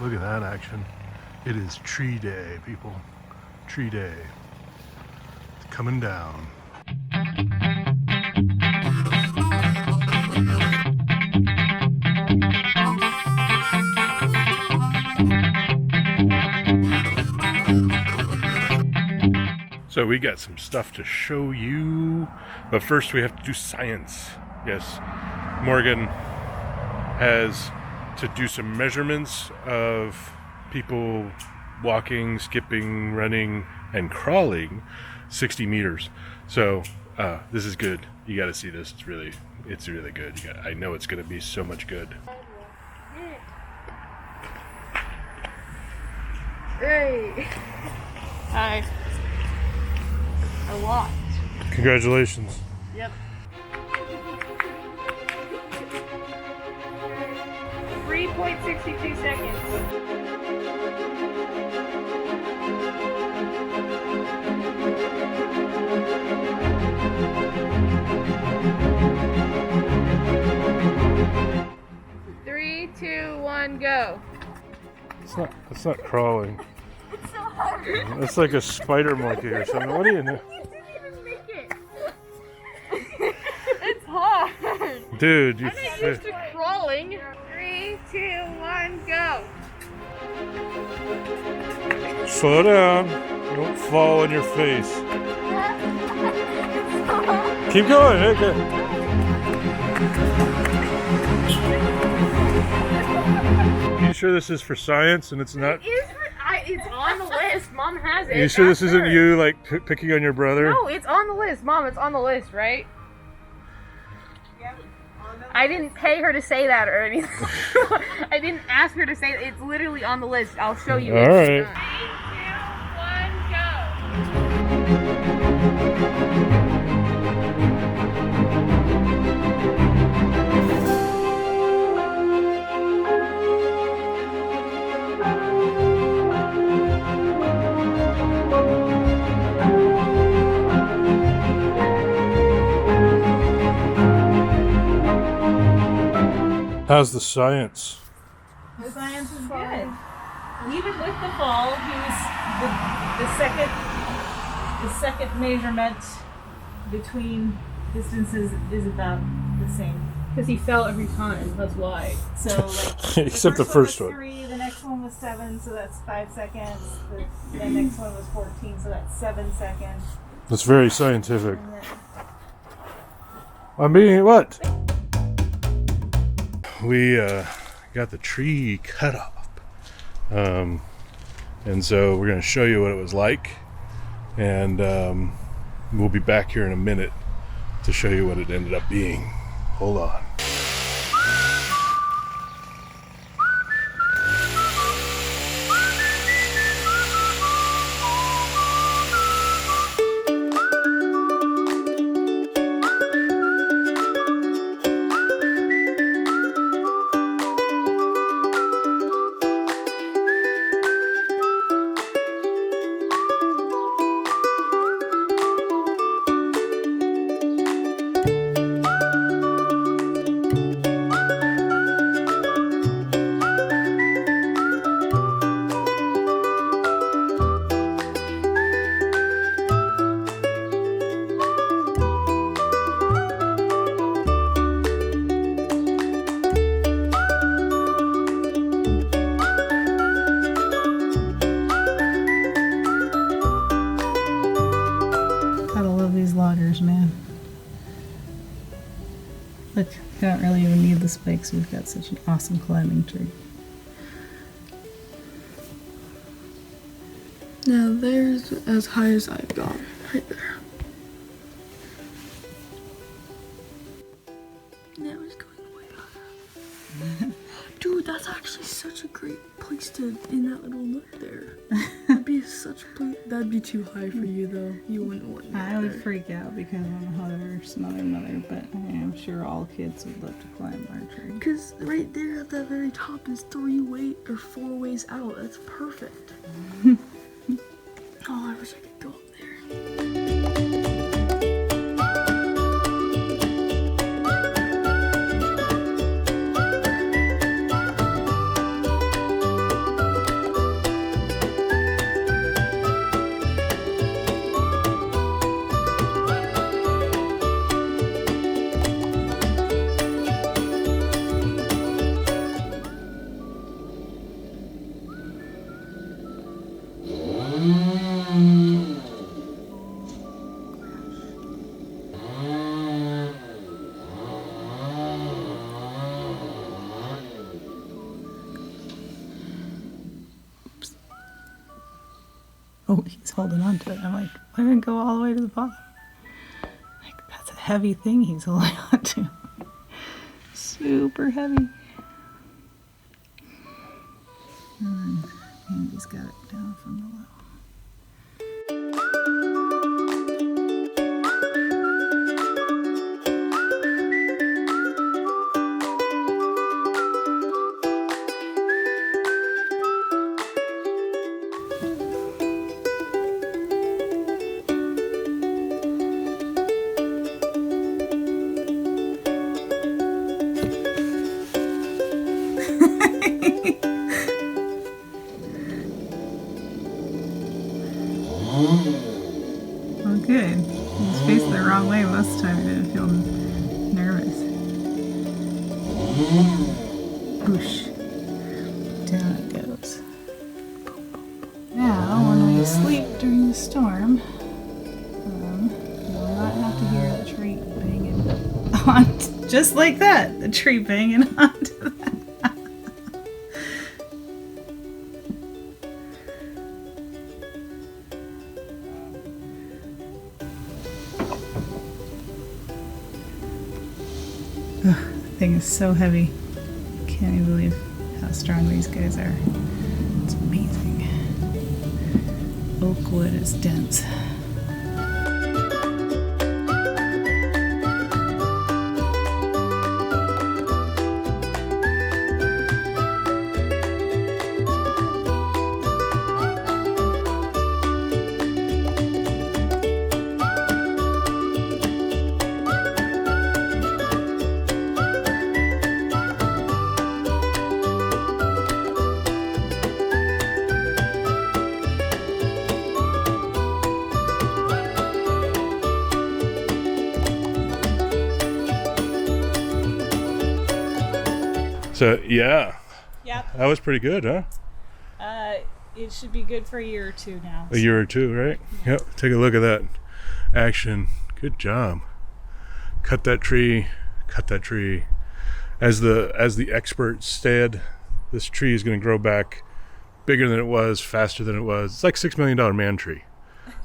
Look at that action. It is tree day, people. Tree day. It's coming down. So we got some stuff to show you, but first we have to do science. Yes, Morgan has to do some measurements of people walking, skipping, running, and crawling 60 meters. So this is good. You got to see this. It's really good. I know it's going to be so much good. Hey. Hi. A lot. Congratulations. Yep. 3.62 seconds. Three, 2, 1, go. It's not crawling. It's so hard. It's like a spider monkey or something. What do you know? You didn't even make it. It's hard. Dude, I'm not used to crawling. 3, 2, 1, go. Slow down. You don't fall on your face. Keep going. Okay. You sure this is for science and it's not? It's on the list. Mom has it. You sure this isn't you like picking on your brother? No, it's on the list. Mom, it's on the list, right? Yep. I didn't pay her to say that or anything. I didn't ask her to say that. It's literally on the list. I'll show you. All right. 3, 2, 1, go. How's the science? The science is good. Even with the fall, he was the second measurement between distances is about the same. Because he fell every time. That's why. So like Except the first was one. 3, the next one was 7, so that's 5 seconds. The next one was 14, so that's 7 seconds. That's very scientific. And then, I mean, what? We got the tree cut off. And so we're going to show you what it was like. And we'll be back here in a minute to show you what it ended up being. Hold on. Man. Look, we don't really even need the spikes. We've got such an awesome climbing tree. Now there's as high as I've gone, right there. Now it's going way higher. Dude, that's actually such a great place to, in that little nook there. That'd be too high for you though. You wouldn't want to. I would freak out because I'm a hover mother, but I'm sure all kids would love to climb our tree. Because right there at the very top is 4 ways out. That's perfect. Oh, I wish I could go up there. he's holding on to it. I'm like, let him go all the way to the bottom. Like, that's a heavy thing he's holding on to. Super heavy. And then Andy's got it down from below. Oh, good. He's facing the wrong way most of the time. He didn't feel nervous. Boosh. Down it goes. Now, when we sleep during the storm, you'll not have to hear the tree banging on. Just like that. The tree banging onto that. Thing is so heavy. Can't even believe how strong these guys are. It's amazing. Oak wood is dense. So yeah, Yep. that was pretty good, huh? It should be good for a year or two now. A year or two, right? Yep. Take a look at that action. Good job. Cut that tree. Cut that tree. As the experts said, this tree is going to grow back bigger than it was, faster than it was. It's like $6 million man tree.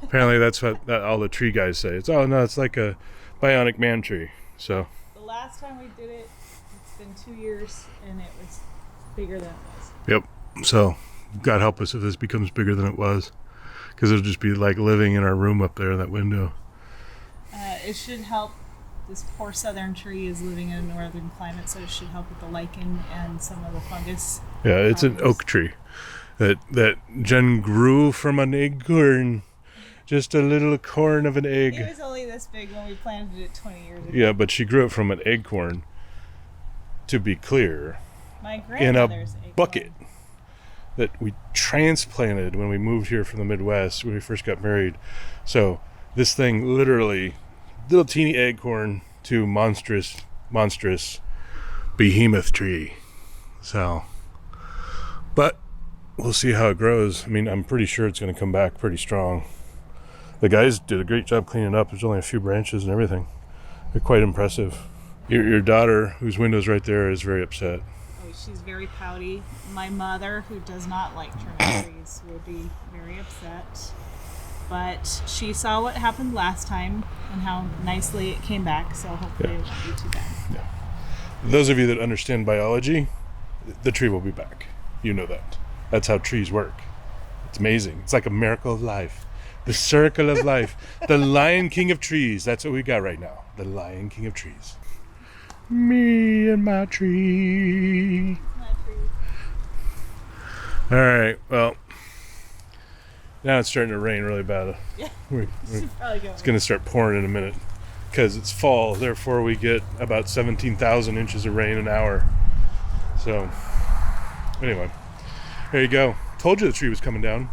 Apparently, that's what all the tree guys say. It's it's like a bionic man tree. So The last time we did it, it's been 2 years, and it was bigger than it was. yep. So God help us if this becomes bigger than it was, because it'll just be like living in our room up there in that window. It should help. This poor southern tree is living in a northern climate, so it should help with the lichen and some of the fungus. Yeah, it's an oak tree that Jen grew from an acorn, just a little corn of an egg. It was only this big when we planted it 20 years ago. Yeah, but she grew it from an acorn, to be clear, My in a grandmother's acorn. bucket that we transplanted when we moved here from the Midwest when we first got married. So this thing literally, little teeny acorn to monstrous behemoth tree. So, but we'll see how it grows. I mean, I'm pretty sure it's going to come back pretty strong. The guys did a great job cleaning up. There's only a few branches and everything. They're quite impressive. Your daughter, whose window's right there, is very upset. Oh, she's very pouty. My mother, who does not like trimming trees, would be very upset. But she saw what happened last time and how nicely it came back, so hopefully it won't be too bad. Those of you that understand biology, the tree will be back. You know that. That's how trees work. It's amazing. It's like a miracle of life. The circle of life. The Lion King of trees. That's what we got right now. The Lion King of trees. Me and my tree. All right. Well, now it's starting to rain really bad. Yeah. We're- Probably go. It's going to start pouring in a minute because it's fall. Therefore, we get about 17,000 inches of rain an hour. So, anyway, there you go. Told you the tree was coming down.